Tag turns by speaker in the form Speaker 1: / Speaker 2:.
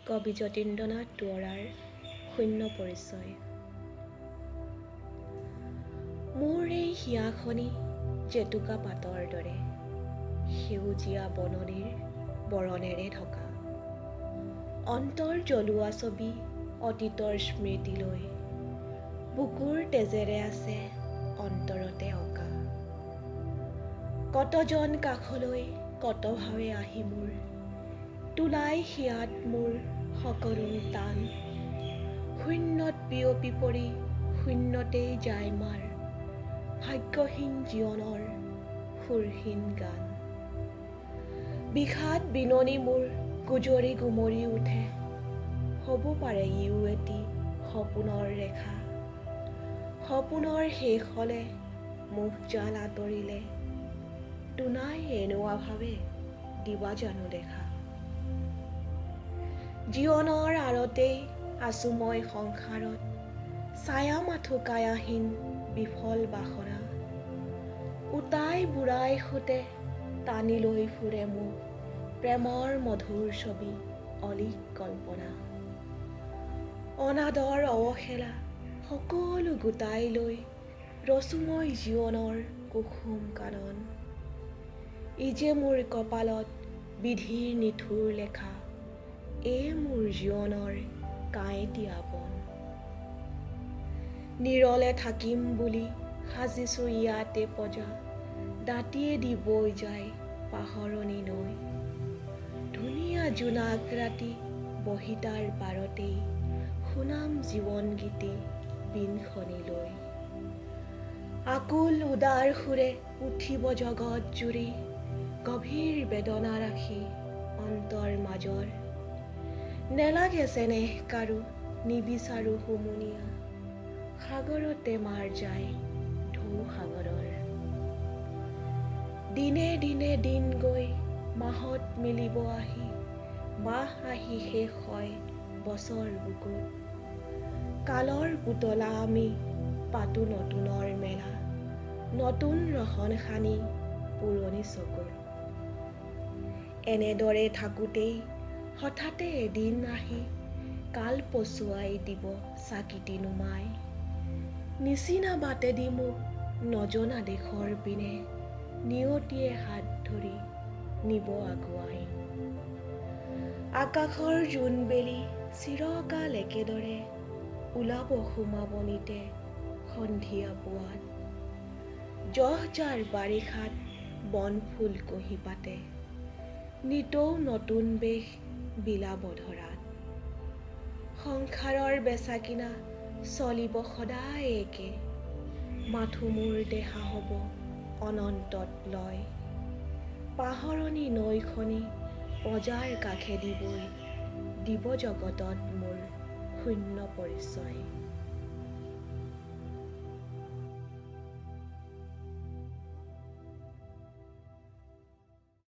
Speaker 1: কবি যতীন্দ্ৰনাথ দুৱৰাৰ শূন্য পৰিচয়। মোৰ এই হিয়াখনি জেতুকা পাতৰ দৰে, সেউজীয়া বননিৰ বৰণেৰে ঢকা। অন্তৰ জ্বলোৱা ছবি অতীতৰ স্মৃতিলৈ, বুকুৰ তেজেৰে আছে অন্তৰতে অঁকা। কতজন কাষলৈ কত ভাৱে আহি মোৰ, তোলাই হিয়াত মোৰ সকলো টান। শূন্যত বিয়পি পৰি শূন্যতেই যায় মাৰ, ভাগ্যহীন জীৱনৰ সুৰহীন গান। বিষাদ বিননি মোৰ গুজৰি গুমৰি উঠে, হ'ব পাৰে ইও এটি সপোনৰ ৰেখা। সপোনৰ শেষ হলে মুখজাল আঁতৰিলে, তোনাই এনেকুৱা ভাৱে দিবা জানো দেখা। জীৱনৰ আঁৰতেই আছো মই সংসাৰত, ছায়া মাথো কায়াহীন বিফল বাসনা। উটাই বুঢ়াই সুতে টানি লৈ ফুৰে মোক, প্ৰেমৰ মধুৰ ছবি অলীক কল্পনা। অনাদৰ অৱহেলা সকলো গোটাই লৈ, ৰচো মই জীৱনৰ কুসুম কানন। ই যে মোৰ কপালত বিধিৰ নিঠুৰ লেখা, এই মোৰ জীৱনৰ কাঁইটীয়া বন। নিৰলে থাকিম বুলি সাজিছো ইয়াতে পজা, দাঁতিয়েদি বৈ যায় পাহৰণি নৈ। ধুনীয়া জোনাক ৰাতি বহি তাৰ পাৰতেই, শুনাম জীৱন গীতি বীণখনি লৈ। আকুল উদাৰ সুৰে উঠিব জগত জুৰি, গভীৰ বেদনা ৰাখি অন্তৰ মাজৰ। নেলাগে চেনেহ কাৰো নিবিচাৰো হুমুনিয়া, সাগৰতে মাৰ যায় ঢৌ সাগৰৰ। দিনে দিনে দিন গৈ মাহত মিলিব আহি, মাহ আহি শেষ হয় বছৰ বুকুত। কালৰ পুতলা আমি পাতো নতুনৰ মেলা, নতুন ৰহন সানি পুৰণি চকুত। এনেদৰে থাকোঁতেই হঠাতে এদিন আহি, কাল পছুৱাই দিব চাকিটি নুমাই। নিচিনা বাটেদি মোক নজনা দেশৰ পিনে, নিয়তিয়ে হাত ধৰি নিব আগুৱাই। আকাশৰ জোনবেলি চিৰকাল একেদৰে, ওলাব সোমাব নিতে সন্ধিয়া পুৱাত। জহজাৰ বাৰিষাত বনফুল কুঁহিপাতে, নিতৌ নতুন বেশ বিলাব ধৰাত। সংসাৰৰ বেচা কিনা চলিব সদায় একে, মাথো মোৰ দেহা হ'ব অনন্তত লয়। পাহৰণি নৈখনি পজাৰ কাষেদি বৈ, দিব জগতত মোৰ শূন্য পৰিচয়।